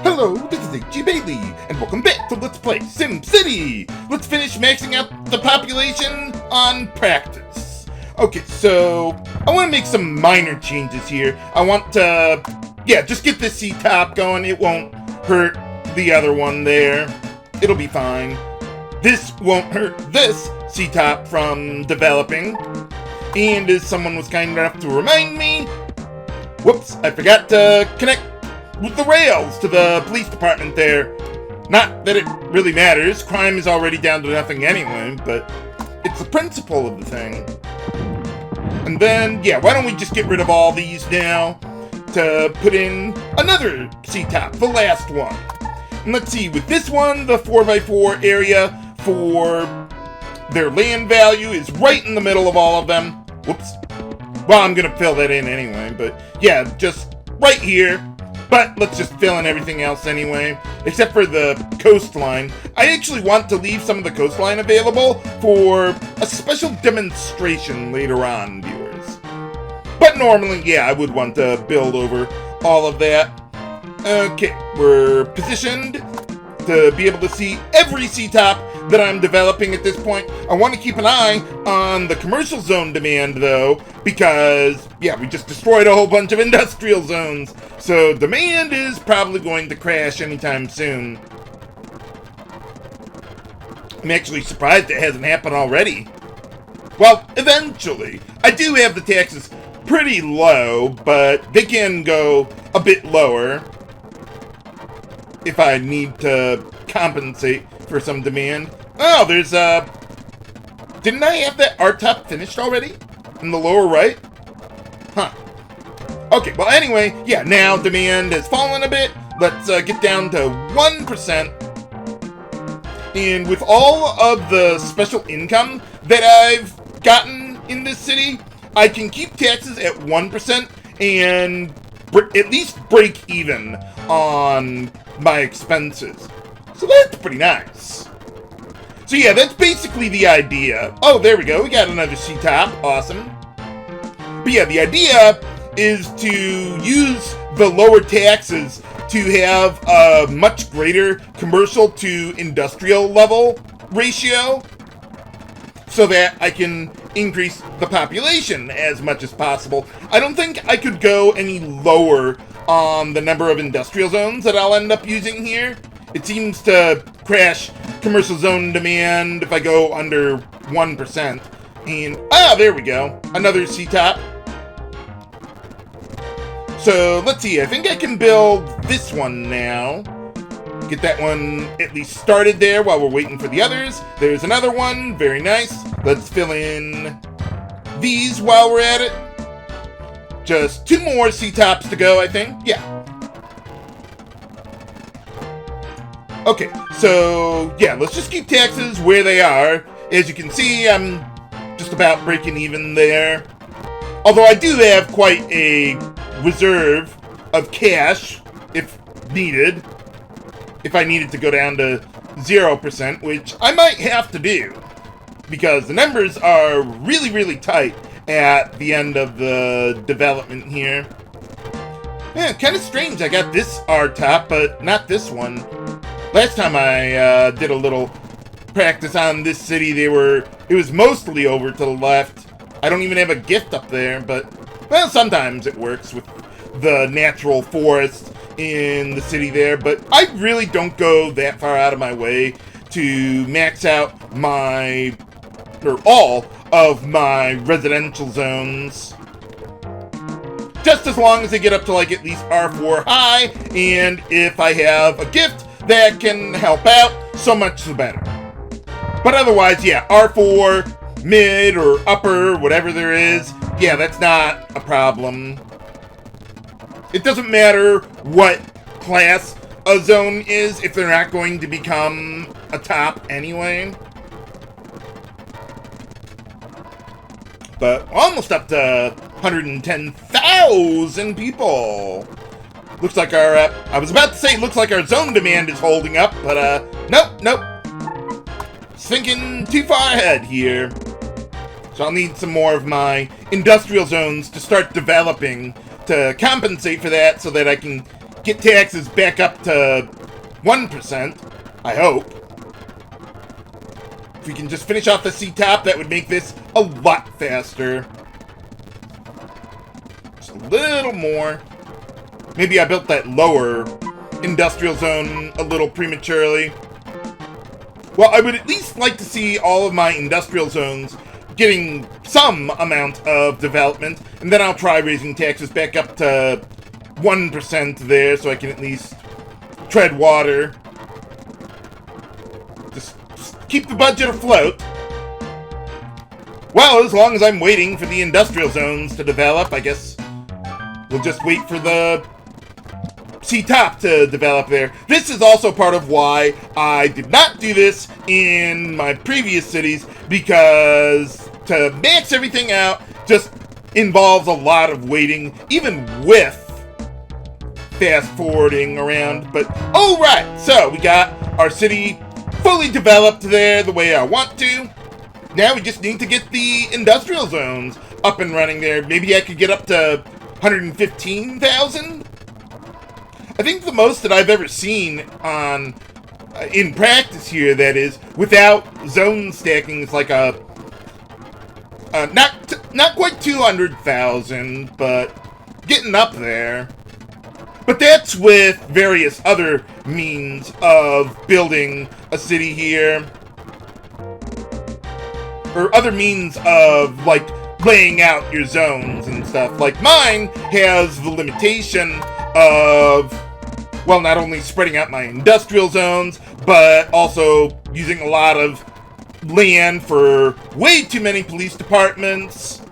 Hello, this is H.G. Bailey, and welcome back to Let's Play SimCity! Let's finish maxing out the population on practice. Okay, so I want to make some minor changes here. I want to, just get this C-top going. It won't hurt the other one there. It'll be fine. This won't hurt this C-top from developing. And as someone was kind enough to remind me, whoops, I forgot to connect with the rails to the police department there. Not that it really matters. Crime is already down to nothing anyway, but it's the principle of the thing. And then, why don't we just get rid of all these now to put in another C-top, the last one. And let's see, with this one, the 4x4 area for their land value is right in the middle of all of them. Whoops. Well, I'm gonna fill that in anyway, but just right here. But let's just fill in everything else anyway, except for the coastline. I actually want to leave some of the coastline available for a special demonstration later on, viewers. But normally, I would want to build over all of that. Okay, we're positioned to be able to see every C-top that I'm developing at this point. I want to keep an eye on the commercial zone demand, though, because, we just destroyed a whole bunch of industrial zones. So demand is probably going to crash anytime soon. I'm actually surprised it hasn't happened already. Well, eventually. I do have the taxes pretty low, but they can go a bit lower if I need to compensate for some demand. Oh, there's didn't I have that art top finished already? In the lower right? Huh. Okay, well anyway, now demand has fallen a bit. Let's get down to 1%. And with all of the special income that I've gotten in this city, I can keep taxes at 1% and at least break even on my expenses. So that's pretty nice. So that's basically the idea. Oh, there we go. We got another C-top. Awesome. But the idea is to use the lower taxes to have a much greater commercial to industrial level ratio so that I can increase the population as much as possible. I don't think I could go any lower on the number of industrial zones that I'll end up using here. It seems to crash commercial zone demand if I go under 1%. And, there we go. Another C-top. So, let's see. I think I can build this one now. Get that one at least started there while we're waiting for the others. There's another one. Very nice. Let's fill in these while we're at it. Just 2 more C-tops to go, I think. Okay, so, let's just keep taxes where they are. As you can see, I'm just about breaking even there. Although I do have quite a reserve of cash, if needed. If I needed to go down to 0%, which I might have to do. Because the numbers are really, really tight at the end of the development here. Kind of strange I got this R-top, but not this one. Last time I did a little practice on this city, it was mostly over to the left. I don't even have a gift up there, but, well, sometimes it works with the natural forest in the city there, but I really don't go that far out of my way to max out all of my residential zones. Just as long as they get up to, at least R4 high, and if I have a gift that can help out, so much the better. But otherwise, R4, mid, or upper, whatever there is, that's not a problem. It doesn't matter what class a zone is if they're not going to become a top anyway. But almost up to 110,000 people. Looks like I was about to say, looks like our zone demand is holding up, but, nope. Thinking too far ahead here. So I'll need some more of my industrial zones to start developing to compensate for that so that I can get taxes back up to 1%, I hope. If we can just finish off the C-top, that would make this a lot faster. Just a little more. Maybe I built that lower industrial zone a little prematurely. Well, I would at least like to see all of my industrial zones getting some amount of development, and then I'll try raising taxes back up to 1% there, so I can at least tread water. Just keep the budget afloat. Well, as long as I'm waiting for the industrial zones to develop, I guess we'll just wait for the C-top to develop there. This is also part of why I did not do this in my previous cities, because to max everything out just involves a lot of waiting, even with fast forwarding around. But, oh right, so we got our city fully developed there the way I want to. Now we just need to get the industrial zones up and running there. Maybe I could get up to 115,000? I think the most that I've ever seen on in practice here, that is, without zone stacking, is like a not quite 200,000, but getting up there. But that's with various other means of building a city here, or other means of like laying out your zones and stuff. Like mine has the limitation of, well, not only spreading out my industrial zones, but also using a lot of land for way too many police departments.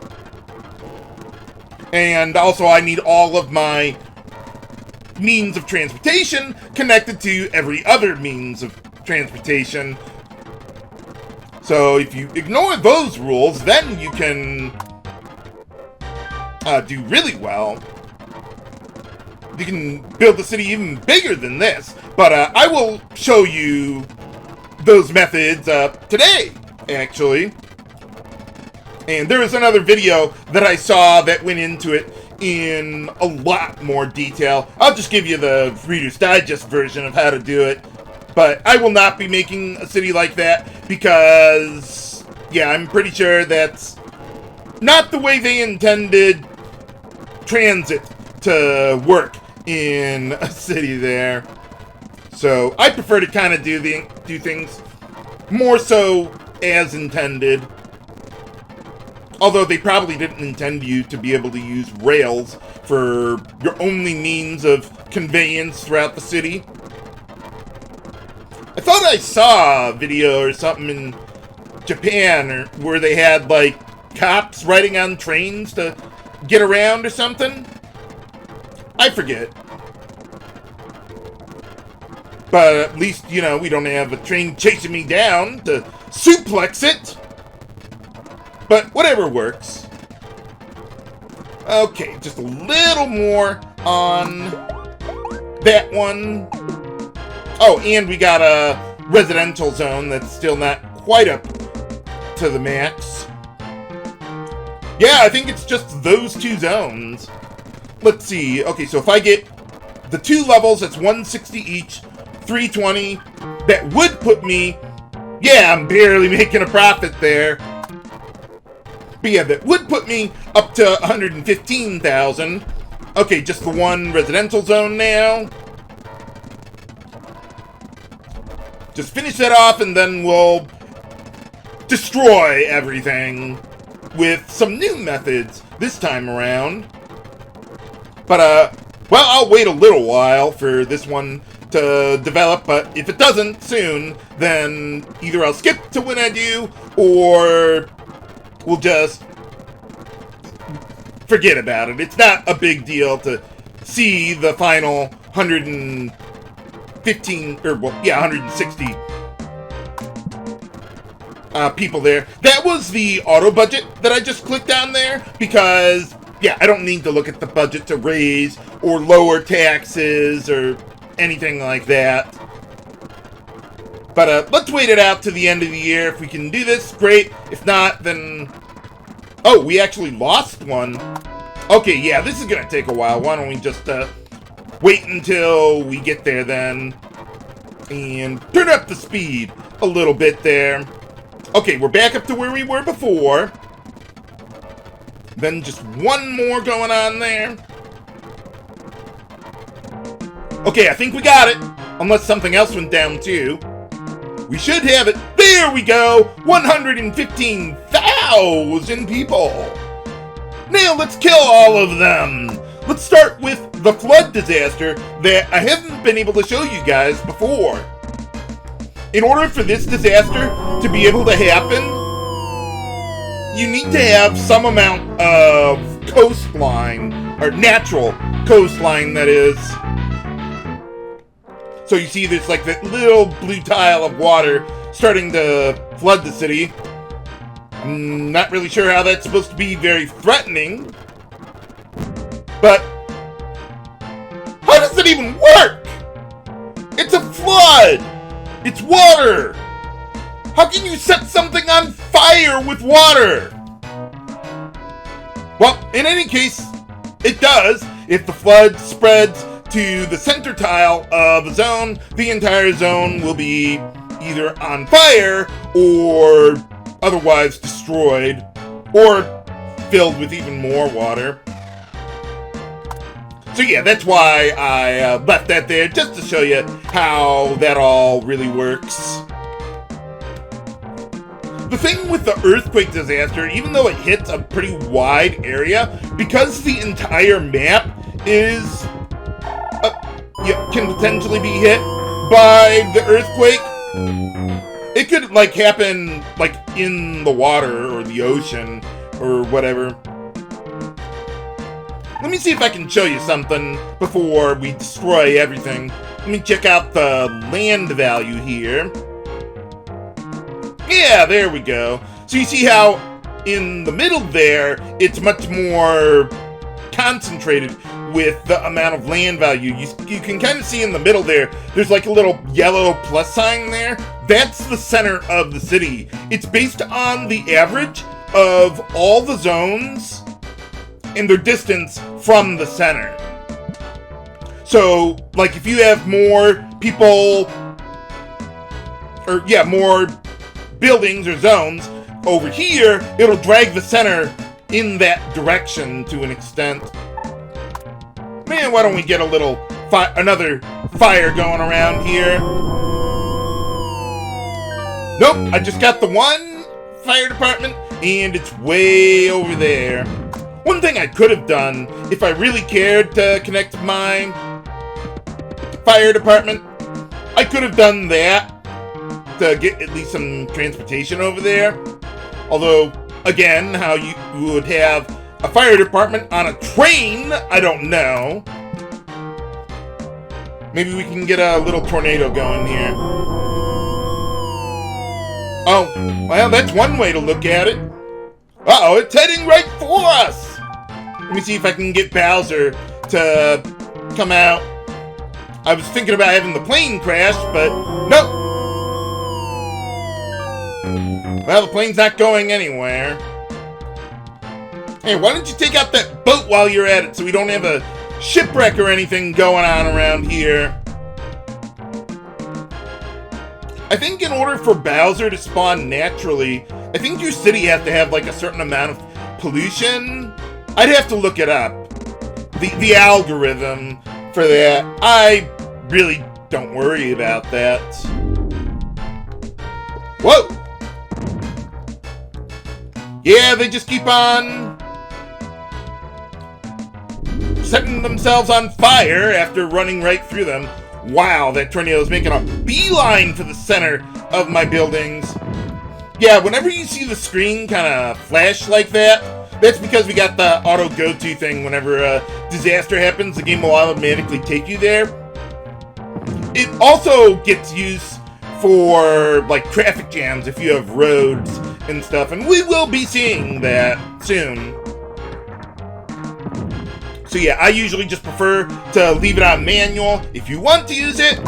And also I need all of my means of transportation connected to every other means of transportation. So if you ignore those rules, then you can do really well. You can build the city even bigger than this, but I will show you those methods today, actually. And there was another video that I saw that went into it in a lot more detail. I'll just give you the Reader's Digest version of how to do it, but I will not be making a city like that because, yeah, I'm pretty sure that's not the way they intended transit to work in a city there. So I prefer to kind of do things more so as intended. Although they probably didn't intend you to be able to use rails for your only means of conveyance throughout the city. I thought I saw a video or something in Japan where they had like cops riding on trains to get around or something. I forget. But at least, you know, we don't have a train chasing me down to suplex it. But whatever works. Okay, just a little more on that one. Oh, and we got a residential zone that's still not quite up to the max. Yeah, I think it's just those two zones. Let's see. Okay, so if I get the two levels, that's 160 each, 320. That would put me... Yeah, I'm barely making a profit there. But yeah, that would put me up to 115,000. Okay, just the one residential zone now. Just finish that off and then we'll destroy everything with some new methods this time around. But, well, I'll wait a little while for this one to develop, but if it doesn't soon, then either I'll skip to when I do, or we'll just forget about it. It's not a big deal to see the final 115, or, well, yeah, 160 people there. That was the auto budget that I just clicked on there, because, yeah, I don't need to look at the budget to raise or lower taxes or anything like that. But let's wait it out to the end of the year. If we can do this, great. If not, then... Oh, we actually lost one. Okay, yeah, this is gonna take a while. Why don't we just wait until we get there then. And turn up the speed a little bit there. Okay, we're back up to where we were before. Then just one more going on there. Okay, I think we got it. Unless something else went down too. We should have it. There we go! 115,000 people! Now let's kill all of them! Let's start with the flood disaster that I haven't been able to show you guys before. In order for this disaster to be able to happen, you need to have some amount of coastline, or natural coastline that is. So you see there's like that little blue tile of water starting to flood the city. I'm not really sure how that's supposed to be very threatening. But how does it even work? It's a flood! It's water! How can you set something on fire with water? Well, in any case, it does. If the flood spreads to the center tile of a zone, the entire zone will be either on fire or otherwise destroyed or filled with even more water. So yeah, that's why I left that there, just to show you how that all really works. The thing with the earthquake disaster, even though it hits a pretty wide area, because the entire map is can potentially be hit by the earthquake, it could like happen like in the water or the ocean or whatever. Let me see if I can show you something before we destroy everything. Let me check out the land value here. Yeah, there we go. So you see how in the middle there, it's much more concentrated with the amount of land value. You can kind of see in the middle there, there's like a little yellow plus sign there. That's the center of the city. It's based on the average of all the zones and their distance from the center. So, like, if you have more people, or yeah, more buildings or zones over here, it'll drag the center in that direction to an extent. Man, why don't we get a little another fire going around here? Nope, I just got the one fire department, and it's way over there. One thing I could have done, if I really cared to connect my fire department, I could have done that to get at least some transportation over there. Although, again, how you would have a fire department on a train, I don't know. Maybe we can get a little tornado going here. Oh, well, that's one way to look at it. Uh-oh, it's heading right for us! Let me see if I can get Bowser to come out. I was thinking about having the plane crash, but nope. Well, the plane's not going anywhere. Hey, why don't you take out that boat while you're at it so we don't have a shipwreck or anything going on around here? I think in order for Bowser to spawn naturally, I think your city has to have like a certain amount of pollution. I'd have to look it up. The algorithm for that. I really don't worry about that. Whoa! Yeah, they just keep on setting themselves on fire after running right through them. Wow, that tornado is making a beeline for the center of my buildings. Yeah, whenever you see the screen kind of flash like that, that's because we got the auto go-to thing. Whenever a disaster happens, the game will automatically take you there. It also gets used for like traffic jams if you have roads and stuff, and we will be seeing that soon. So yeah, I usually just prefer to leave it on manual. If you want to use it,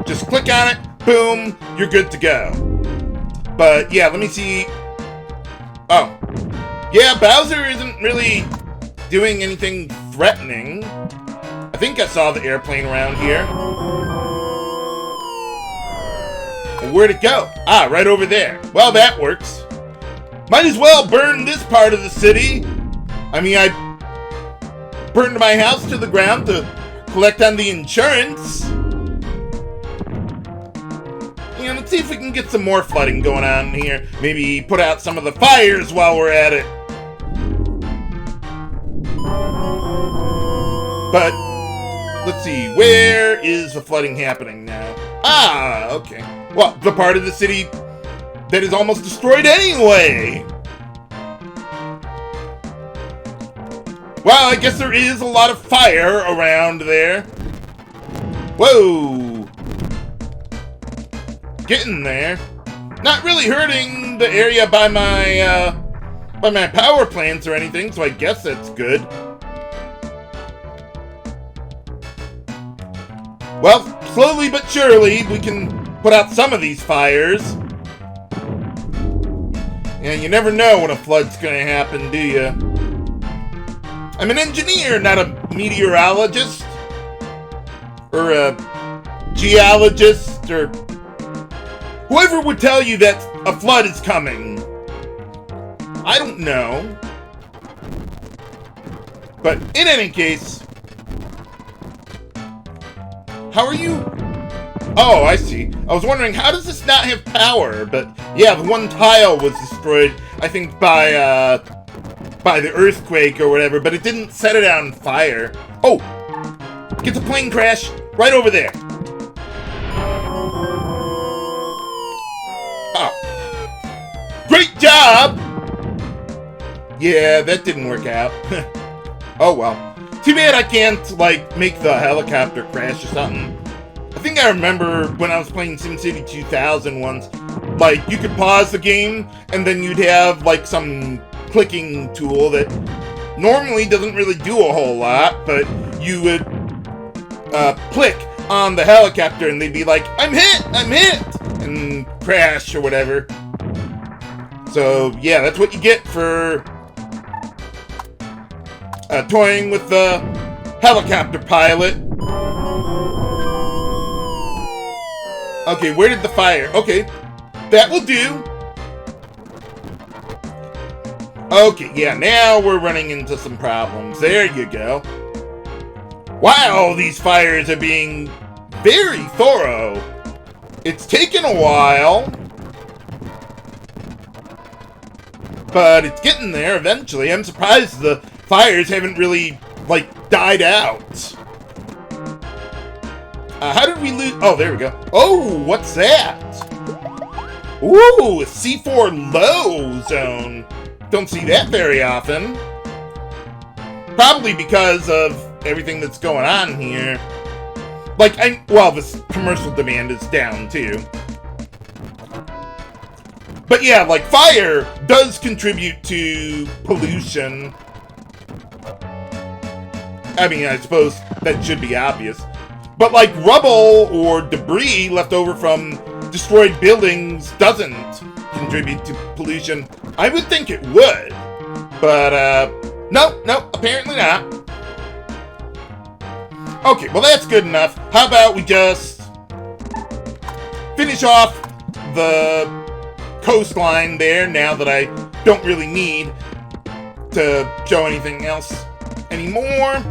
just click on it, boom, you're good to go. But yeah, let me see. Oh. Yeah, Bowser isn't really doing anything threatening. I think I saw the airplane around here. Where'd it go? Ah, right over there. Well, that works. Might as well burn this part of the city. I mean, I burned my house to the ground to collect on the insurance. And let's see if we can get some more flooding going on here. Maybe put out some of the fires while we're at it. But let's see, where is the flooding happening now? Ah, okay. Well, the part of the city that is almost destroyed anyway. Well, I guess there is a lot of fire around there. Whoa. Getting there. Not really hurting the area by my power plants or anything, so I guess that's good. Well, slowly but surely, we can put out some of these fires. And you never know when a flood's gonna happen, do you? I'm an engineer, not a meteorologist. Or a geologist, or whoever would tell you that a flood is coming. I don't know. But in any case, how are you? Oh, I see. I was wondering, how does this not have power? But yeah, the one tile was destroyed, I think, by the earthquake or whatever, but it didn't set it on fire. Oh! Get the plane crash right over there. Oh. Great job! Yeah, that didn't work out. Oh well. Too bad I can't, like, make the helicopter crash or something. I think I remember when I was playing SimCity 2000 once, like, you could pause the game, and then you'd have, like, some clicking tool that normally doesn't really do a whole lot, but you would click on the helicopter, and they'd be like, I'm hit! And crash or whatever. So, yeah, that's what you get for toying with the helicopter pilot. Okay, where did the fire? Okay, that will do. Okay, yeah, now we're running into some problems. There you go. Wow, these fires are being very thorough. It's taken a while, but it's getting there eventually. I'm surprised the fires haven't really, like, died out. How did we lose? Oh, there we go. Oh, what's that? Ooh, a C4 low zone. Don't see that very often. Probably because of everything that's going on here. Like, well, this commercial demand is down, too. But yeah, like, fire does contribute to pollution. I mean, I suppose that should be obvious. But, like, rubble or debris left over from destroyed buildings doesn't contribute to pollution. I would think it would. But, no, apparently not. Okay, well, that's good enough. How about we just finish off the coastline there now that I don't really need to show anything else anymore.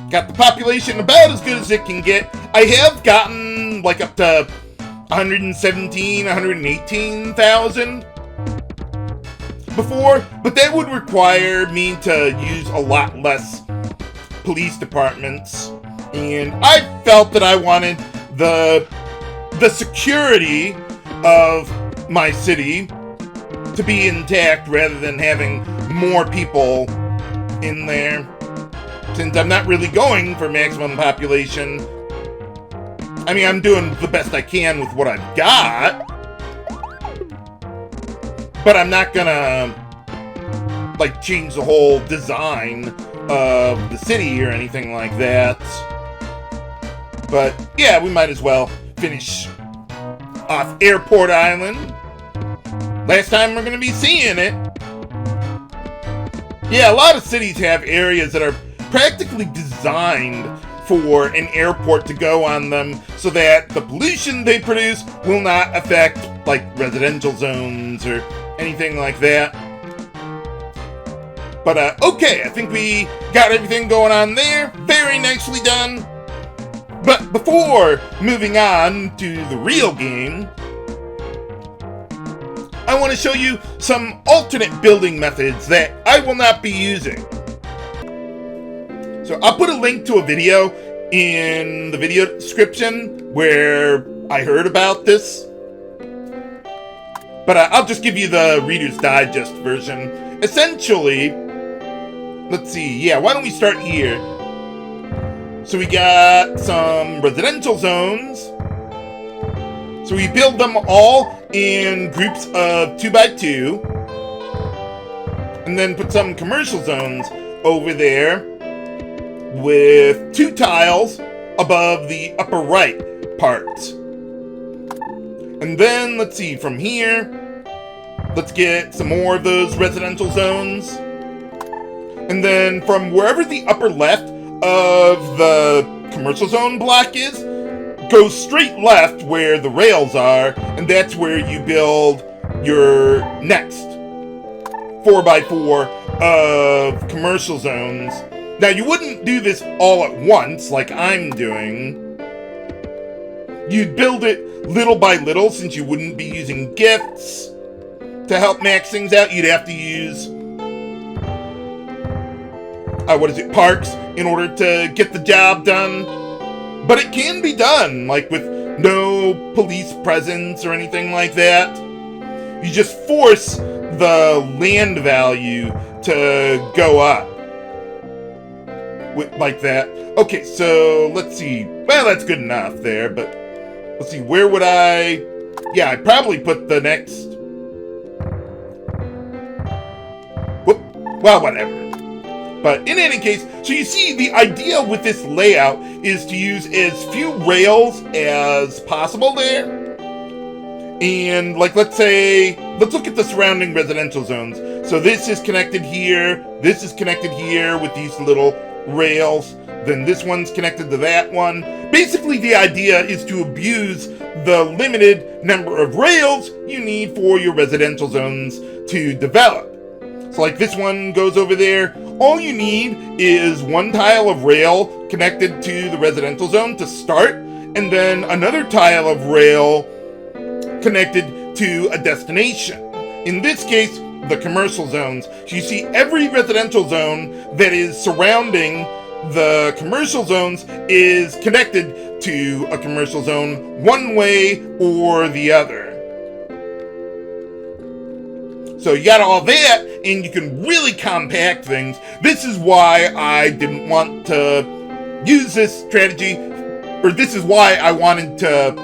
Got the population about as good as it can get. I have gotten, like, up to 117, 118,000 before, but that would require me to use a lot less police departments, and I felt that I wanted the security of my city to be intact rather than having more people in there. Since I'm not really going for maximum population, I mean, I'm doing the best I can with what I've got, but I'm not gonna, like, change the whole design of the city or anything like that. But yeah, we might as well finish off Airport Island. Last time we're gonna be seeing it. Yeah, a lot of cities have areas that are practically designed for an airport to go on them so that the pollution they produce will not affect, like, residential zones or anything like that. But, okay, I think we got everything going on there. Very nicely done. But before moving on to the real game, I want to show you some alternate building methods that I will not be using. So I'll put a link to a video in the video description where I heard about this. But I'll just give you the Reader's Digest version. Essentially, let's see, yeah, why don't we start here? So we got some residential zones. So we build them all in groups of 2 by 2. And then put some commercial zones over there with 2 tiles above the upper right parts. And then, let's see, from here, let's get some more of those residential zones. And then from wherever the upper left of the commercial zone block is, go straight left where the rails are, and that's where you build your next 4x4 of commercial zones. Now, you wouldn't do this all at once like I'm doing. You'd build it little by little, since you wouldn't be using gifts to help max things out. You'd have to use parks in order to get the job done. But it can be done, like with no police presence or anything like that. You just force the land value to go up. Like that. Okay, so let's see. Well, that's good enough there, but let's see, where would I... Yeah, I'd probably put the next... Whoop. Well, whatever. But in any case, so you see, the idea with this layout is to use as few rails as possible there. And, like, let's look at the surrounding residential zones. So this is connected here, this is connected here with these little rails, then this one's connected to that one. Basically, the idea is to abuse the limited number of rails you need for your residential zones to develop. So like this one goes over there. All you need is 1 tile of rail connected to the residential zone to start, and then another tile of rail connected to a destination. In this case, the commercial zones. So you see, every residential zone that is surrounding the commercial zones is connected to a commercial zone one way or the other. So you got all that, and you can really compact things. This is why I didn't want to use this strategy, or this is why I wanted to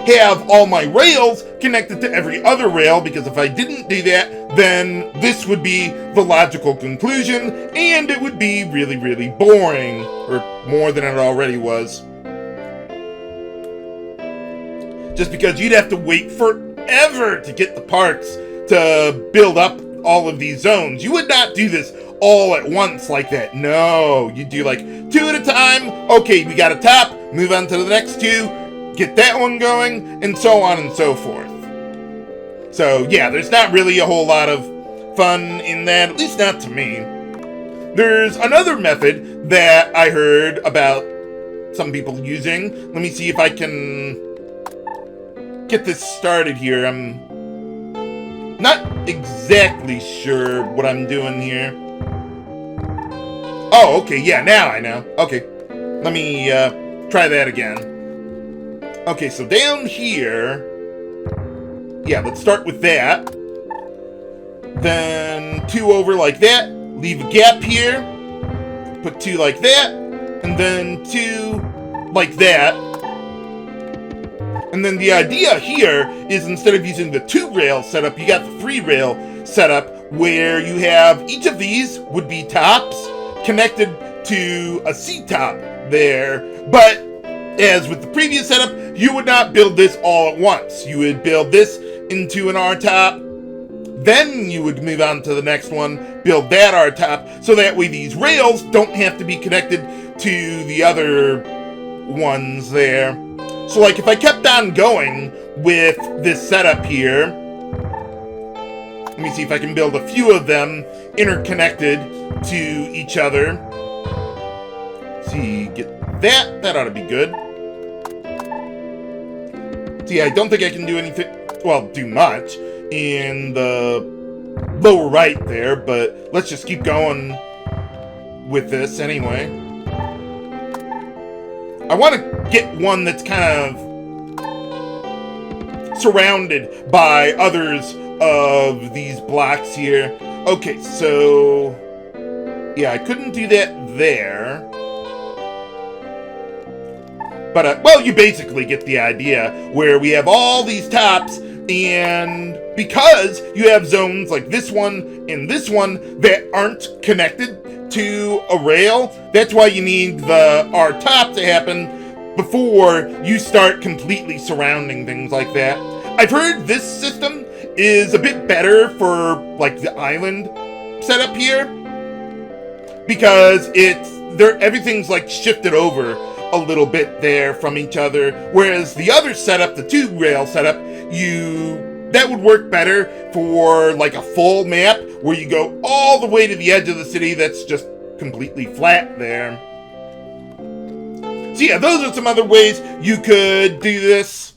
have all my rails connected to every other rail, because if I didn't do that, then this would be the logical conclusion, and it would be really, really boring, or more than it already was. Just because you'd have to wait forever to get the parks to build up all of these zones. You would not do this all at once like that. No, you do like 2 at a time. Okay, we got a top, move on to the next 2. Get that one going, and so on and so forth. So, yeah, there's not really a whole lot of fun in that, at least not to me. There's another method that I heard about some people using. Let me see if I can get this started here. I'm not exactly sure what I'm doing here. Oh, okay, yeah, now I know. Okay, let me try that again. Okay, so down here, yeah, let's start with that. Then 2 over like that, leave a gap here, put 2 like that, and then 2 like that. And then the idea here is, instead of using the 2-rail setup, you got the 3-rail setup, where you have each of these would be tops connected to a C-top there. But as with the previous setup, you would not build this all at once. You would build this into an R-top, then you would move on to the next one, build that R-top, so that way these rails don't have to be connected to the other ones there. So like if I kept on going with this setup here, let me see if I can build a few of them interconnected to each other. See, get that ought to be good. See, I don't think I can do anything, well, do much in the lower right there, but let's just keep going with this anyway. I want to get one that's kind of surrounded by others of these blocks here. Okay, so yeah, I couldn't do that there. But, well, you basically get the idea, where we have all these tops, and because you have zones like this one and this one that aren't connected to a rail, that's why you need our top to happen before you start completely surrounding things like that. I've heard this system is a bit better for, like, the island setup here, because everything's, like, shifted over a little bit there from each other, whereas the other setup, the 2-rail setup, that would work better for like a full map where you go all the way to the edge of the city that's just completely flat there. So yeah, those are some other ways you could do this,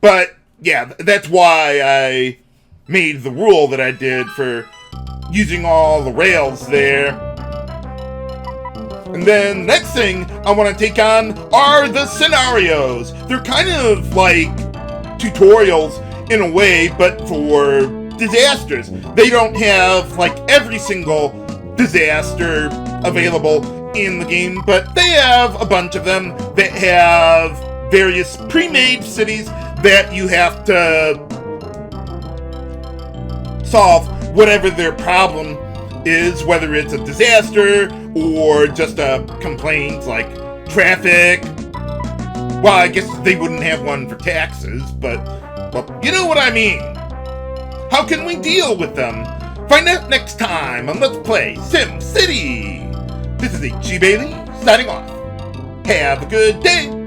but yeah, that's why I made the rule that I did for using all the rails there. And then next thing I want to take on are the scenarios. They're kind of like tutorials in a way, but for disasters. They don't have like every single disaster available in the game, but they have a bunch of them that have various pre-made cities that you have to solve whatever their problem is, whether it's a disaster or just a complaint like traffic. Well, I guess they wouldn't have one for taxes, but well, you know what I mean. How can we deal with them? Find out next time on Let's Play SimCity. This is H.G. Bailey signing off. Have a good day.